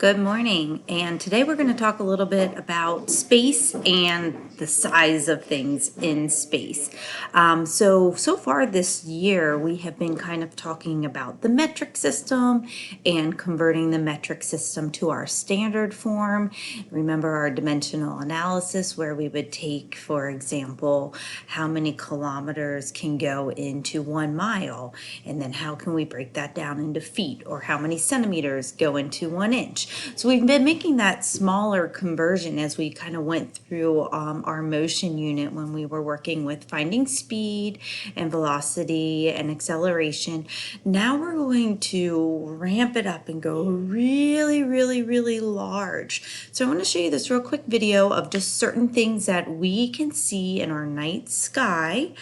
Good morning, and today we're going to talk a little bit about space and the size of things in space. So far this year, we have been kind of talking about the metric system and converting the metric system to our standard form. Remember our dimensional analysis, where we would take, for example, how many kilometers can go into 1 mile, and then how can we break that down into feet, or how many centimeters go into 1 inch. So we've been making that smaller conversion as we kind of went through our motion unit when we were working with finding speed and velocity and acceleration. Now we're going to ramp it up and go really, really, really large. So I want to show you this real quick video of just certain things that we can see in our night sky,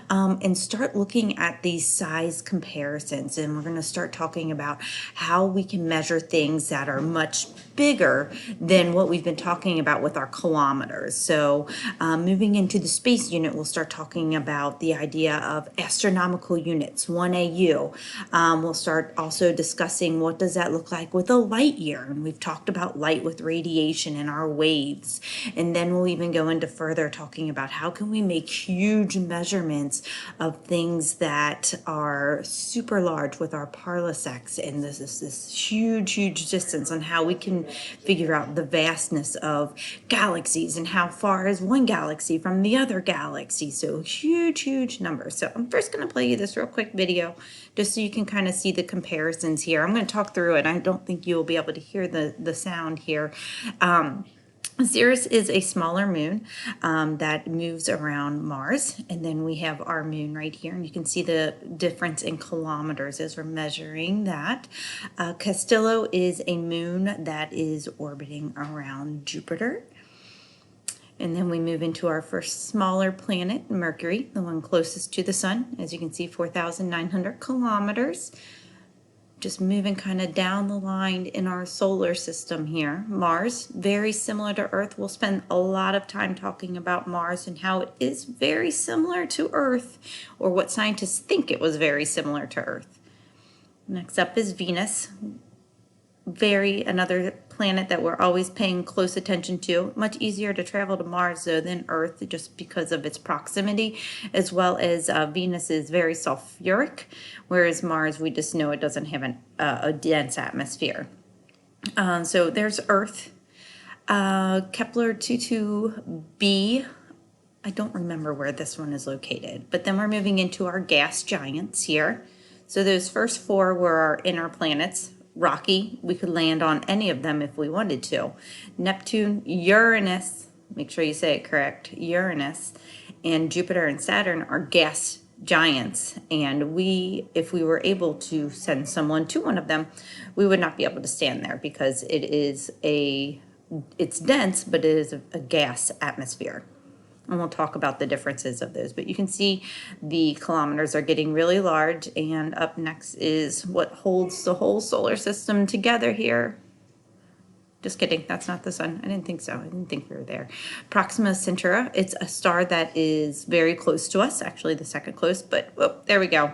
and start looking at these size comparisons. And we're going to start talking about how we can measure things that are much bigger than what we've been talking about with our kilometers. So moving into the space unit, we'll start talking about the idea of astronomical units, 1 AU. We'll start also discussing what does that look like with a light year. And we've talked about light with radiation and our waves. And then we'll even go into further talking about how can we make huge measurements of things that are super large with our parsecs. And this is this huge, huge distance on how we can figure out the vastness of galaxies and how far is one galaxy from the other galaxy. So huge, huge numbers. So I'm first going to play you this real quick video just so you can kind of see the comparisons here. I'm going to talk through it. I don't think you'll be able to hear the sound here. Ceres is a smaller moon that moves around Mars, and then we have our moon right here, and you can see the difference in kilometers as we're measuring that. Castillo is a moon that is orbiting around Jupiter. And then we move into our first smaller planet, Mercury, the one closest to the sun. As you can see, 4,900 kilometers. Just moving kind of down the line in our solar system here. Mars, very similar to Earth. We'll spend a lot of time talking about Mars and how it is very similar to Earth, or what scientists think it was very similar to Earth. Next up is Venus. Another planet that we're always paying close attention to. Much easier to travel to Mars though than Earth, just because of its proximity, as well as Venus is very sulfuric, whereas Mars, we just know it doesn't have a dense atmosphere. So there's Earth. Kepler 22b. I don't remember where this one is located, but then we're moving into our gas giants here. So those first four were our inner planets. Rocky, we could land on any of them if we wanted to. Neptune, Uranus, make sure you say it correct, Uranus, and Jupiter and Saturn are gas giants. And if we were able to send someone to one of them, we would not be able to stand there because it's dense, but it is a gas atmosphere. And we'll talk about the differences of those. But you can see the kilometers are getting really large. And up next is what holds the whole solar system together here. Just kidding, that's not the sun. I didn't think so. I didn't think we were there. Proxima Centauri, it's a star that is very close to us, actually the second close, but there we go.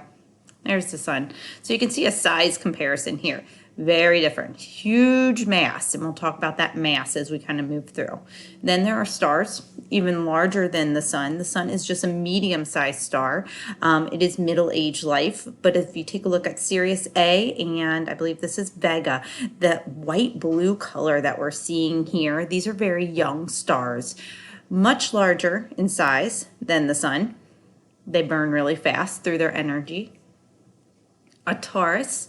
There's the sun. So you can see a size comparison here. Very different, huge mass, and we'll talk about that mass as we kind of move through. Then there are stars, even larger than the sun. The sun is just a medium-sized star. It is middle-aged life, but if you take a look at Sirius A, and I believe this is Vega, the white-blue color that we're seeing here, these are very young stars, much larger in size than the sun. They burn really fast through their energy. A Taurus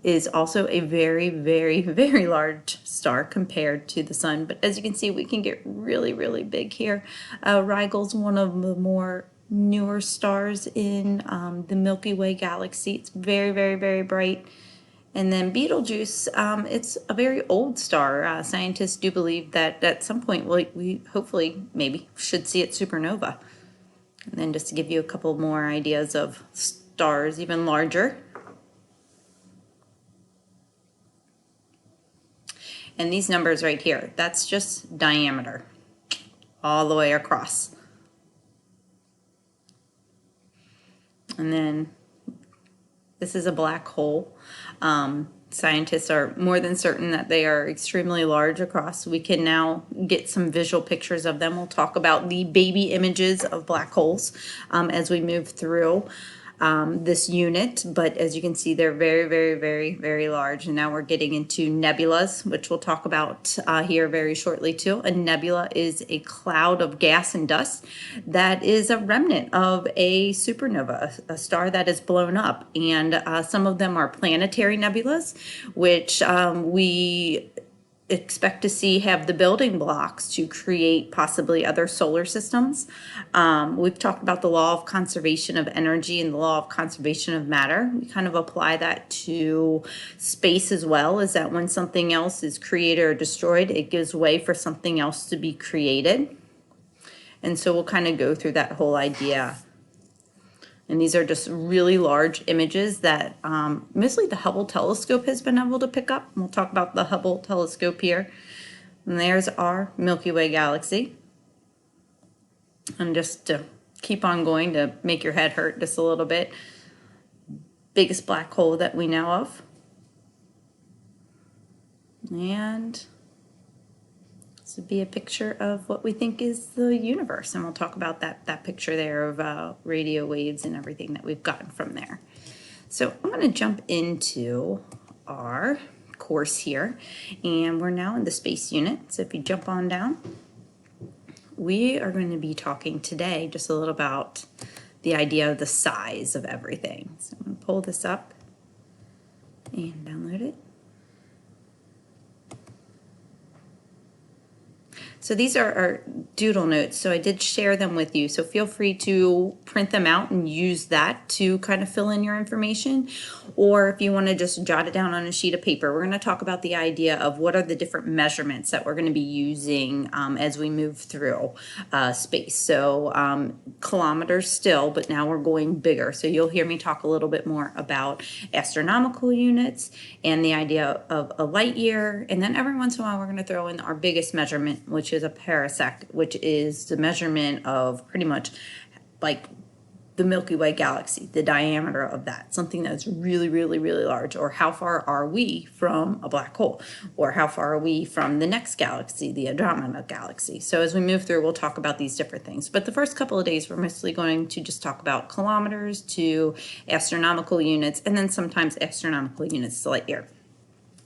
is also a very, very, very large star compared to the sun. But as you can see, we can get really, really big here. Rigel is one of the more newer stars in the Milky Way galaxy. It's very, very, very bright. And then Betelgeuse, it's a very old star. Scientists do believe that at some point we hopefully maybe should see it supernova. And then just to give you a couple more ideas of stars even larger. And these numbers right here, that's just diameter all the way across. And then this is a black hole. Scientists are more than certain that they are extremely large across. We can now get some visual pictures of them. We'll talk about the baby images of black holes as we move through this unit, but as you can see, they're very, very, very, very large. And now we're getting into nebulas, which we'll talk about here very shortly too. A nebula is a cloud of gas and dust that is a remnant of a supernova, a star that is blown up. And some of them are planetary nebulas, which we expect to see have the building blocks to create possibly other solar systems. We've talked about the law of conservation of energy and the law of conservation of matter. We kind of apply that to space as well, is that when something else is created or destroyed, it gives way for something else to be created. And so we'll kind of go through that whole idea. And these are just really large images that mostly the Hubble telescope has been able to pick up. We'll talk about the Hubble telescope here. And there's our Milky Way galaxy. And just to keep on going to make your head hurt just a little bit, biggest black hole that we know of. And this would be a picture of what we think is the universe, and we'll talk about that picture there of radio waves and everything that we've gotten from there. So I'm going to jump into our course here, and we're now in the space unit. So if you jump on down, we are going to be talking today just a little about the idea of the size of everything. So I'm going to pull this up and download it. So these are our doodle notes. So I did share them with you. So feel free to print them out and use that to kind of fill in your information. Or if you want to just jot it down on a sheet of paper, we're going to talk about the idea of what are the different measurements that we're going to be using as we move through space. So kilometers still, but now we're going bigger. So you'll hear me talk a little bit more about astronomical units and the idea of a light year. And then every once in a while, we're going to throw in our biggest measurement, which is a parasec, which is the measurement of pretty much like the Milky Way galaxy, the diameter of that, something that's really, really, really large, or how far are we from a black hole, or how far are we from the next galaxy, the Andromeda galaxy. So as we move through, we'll talk about these different things. But the first couple of days, we're mostly going to just talk about kilometers to astronomical units, and then sometimes astronomical units to light year.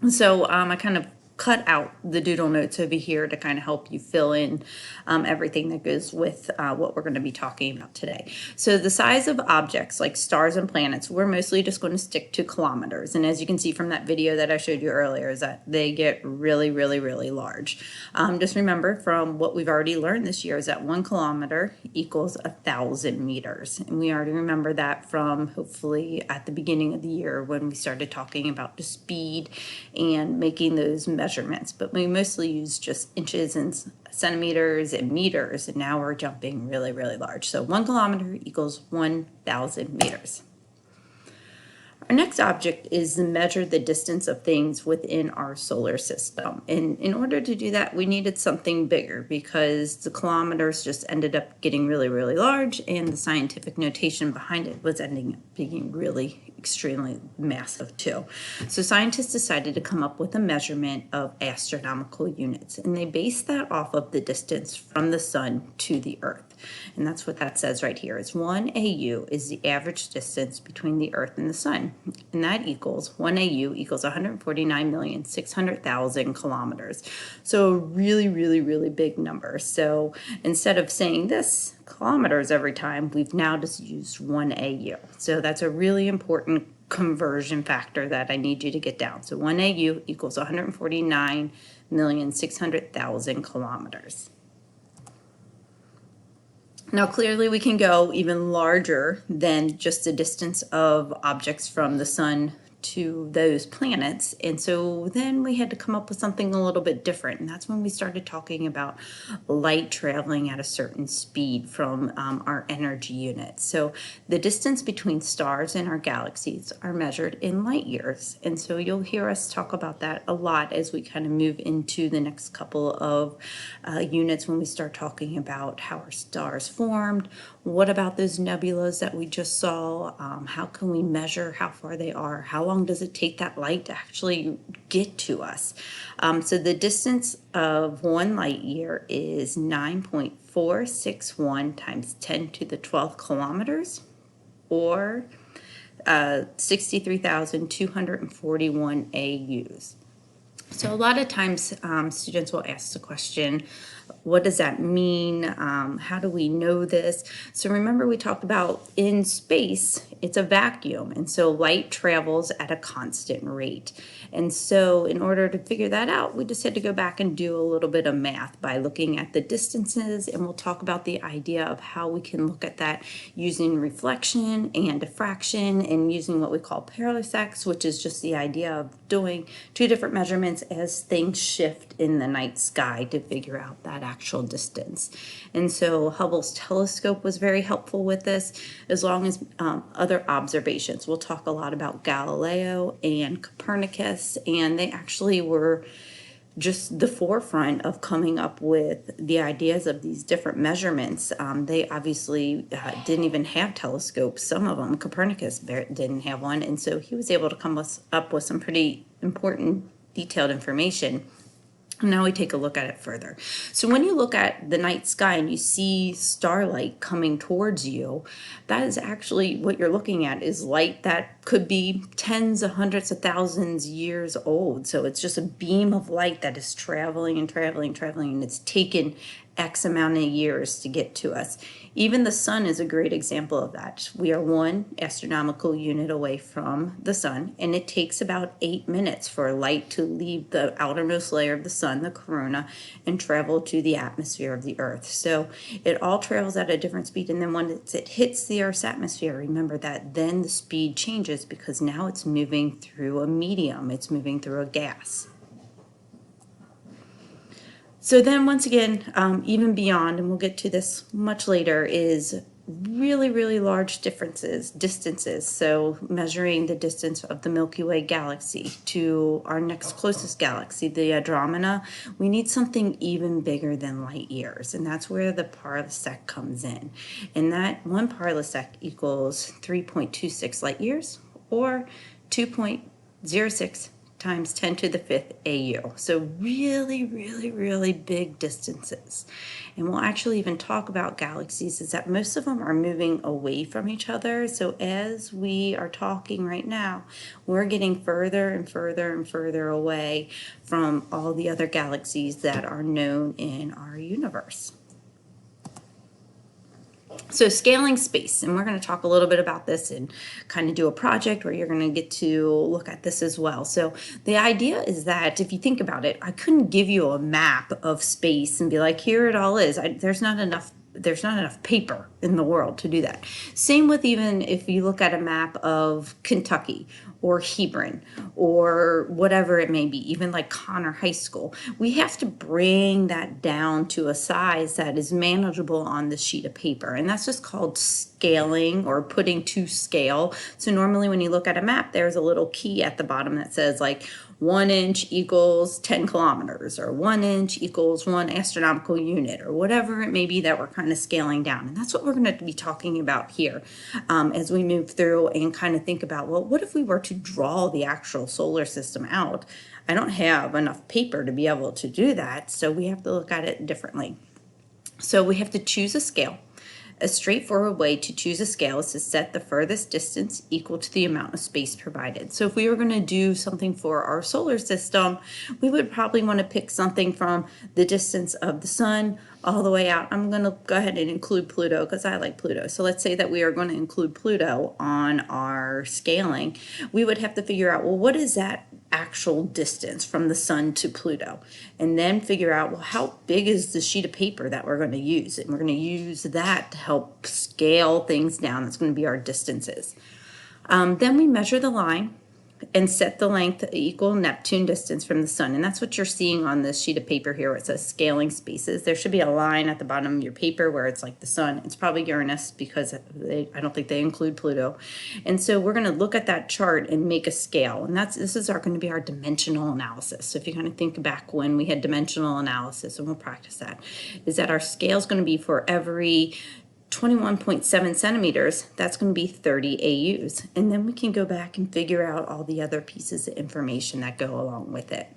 So I kind of cut out the doodle notes over here to kind of help you fill in everything that goes with what we're going to be talking about today. So the size of objects like stars and planets, we're mostly just going to stick to kilometers. And as you can see from that video that I showed you earlier, is that they get really, really, really large. Just remember from what we've already learned this year is that 1 kilometer equals 1,000 meters. And we already remember that from hopefully at the beginning of the year when we started talking about the speed and making those measurements, but we mostly use just inches and centimeters and meters, and now we're jumping really, really large. So 1 kilometer equals 1,000 meters. Our next object is to measure the distance of things within our solar system. And in order to do that, we needed something bigger because the kilometers just ended up getting really, really large, and the scientific notation behind it was ending up being really extremely massive too. So scientists decided to come up with a measurement of astronomical units, and they based that off of the distance from the sun to the earth. And that's what that says right here. Is 1 AU is the average distance between the earth and the sun. And that equals 1 AU equals 149,600,000 kilometers. So really, really, really big number. So instead of saying this kilometers every time, we've now just used 1 AU. So that's a really important conversion factor that I need you to get down. So 1 AU equals 149,600,000 kilometers. Now, clearly we can go even larger than just the distance of objects from the sun to those planets, and so then we had to come up with something a little bit different, and that's when we started talking about light traveling at a certain speed from our energy units. So the distance between stars and our galaxies are measured in light years, and so you'll hear us talk about that a lot as we kind of move into the next couple of units when we start talking about how our stars formed. What about those nebulas that we just saw? How can we measure how far they are? How long does it take that light to actually get to us? So the distance of 1 light year is 9.461 times 10 to the 12th kilometers, or 63,241 AUs. So a lot of times students will ask the question, what does that mean? How do we know this? So remember, we talked about in space, it's a vacuum, and so light travels at a constant rate. And so in order to figure that out, we just had to go back and do a little bit of math by looking at the distances, and we'll talk about the idea of how we can look at that using reflection and diffraction and using what we call parallax, which is just the idea of doing two different measurements as things shift in the night sky to figure out that actual distance. And so Hubble's telescope was very helpful with this, as long as other observations. We'll talk a lot about Galileo and Copernicus, and they actually were just the forefront of coming up with the ideas of these different measurements. They obviously didn't even have telescopes, some of them. Copernicus didn't have one, and so he was able to come up with some pretty important detailed information. Now we take a look at it further. So when you look at the night sky and you see starlight coming towards you, that is actually what you're looking at, is light that could be tens of hundreds of thousands years old. So it's just a beam of light that is traveling and traveling, and it's taken X amount of years to get to us. Even the sun is a great example of that. We are 1 astronomical unit away from the sun, and it takes about 8 minutes for light to leave the outermost layer of the sun, the corona, and travel to the atmosphere of the earth. So it all travels at a different speed, and then once it hits the earth's atmosphere, remember that then the speed changes, because now it's moving through a medium, it's moving through a gas. So then once again, even beyond, and we'll get to this much later, is really, really large distances. So measuring the distance of the Milky Way galaxy to our next closest galaxy, the Andromeda, we need something even bigger than light years. And that's where the parsec comes in. And that 1 parsec equals 3.26 light years, or 2.06 times 10 to the 5th AU. So really, really, really big distances. And we'll actually even talk about galaxies, is that most of them are moving away from each other. So as we are talking right now, we're getting further and further and further away from all the other galaxies that are known in our universe. So scaling space, and we're going to talk a little bit about this and kind of do a project where you're going to get to look at this as well. So the idea is that if you think about it, I couldn't give you a map of space and be like, here it all is. There's not enough paper in the world to do that. Same with even if you look at a map of Kentucky or Hebron or whatever it may be, even like Connor High School. We have to bring that down to a size that is manageable on the sheet of paper. And that's just called scaling, or putting to scale. So normally when you look at a map, there's a little key at the bottom that says like 1 inch equals 10 kilometers, or 1 inch equals 1 astronomical unit, or whatever it may be that we're kind of scaling down. And that's what we're going to be talking about here as we move through and kind of think about, well, what if we were to draw the actual solar system out? I don't have enough paper to be able to do that, so we have to look at it differently. So we have to choose a scale. A straightforward way to choose a scale is to set the furthest distance equal to the amount of space provided. So if we were going to do something for our solar system, we would probably want to pick something from the distance of the sun all the way out. I'm going to go ahead and include Pluto because I like Pluto. So let's say that we are going to include Pluto on our scaling. We would have to figure out, well, what is that actual distance from the sun to Pluto? And then figure out, well, how big is the sheet of paper that we're going to use? And we're going to use that to help scale things down. That's going to be our distances. Then we measure the line and set the length equal Neptune distance from the sun. And that's what you're seeing on this sheet of paper here where it says scaling spaces. There should be a line at the bottom of your paper where it's like the sun. It's probably Uranus because I don't think they include Pluto. And so we're going to look at that chart and make a scale. And this is going to be our dimensional analysis. So if you kind of think back when we had dimensional analysis, and we'll practice that, is that our scale is going to be for every 21.7 centimeters, that's going to be 30 AUs. And then we can go back and figure out all the other pieces of information that go along with it.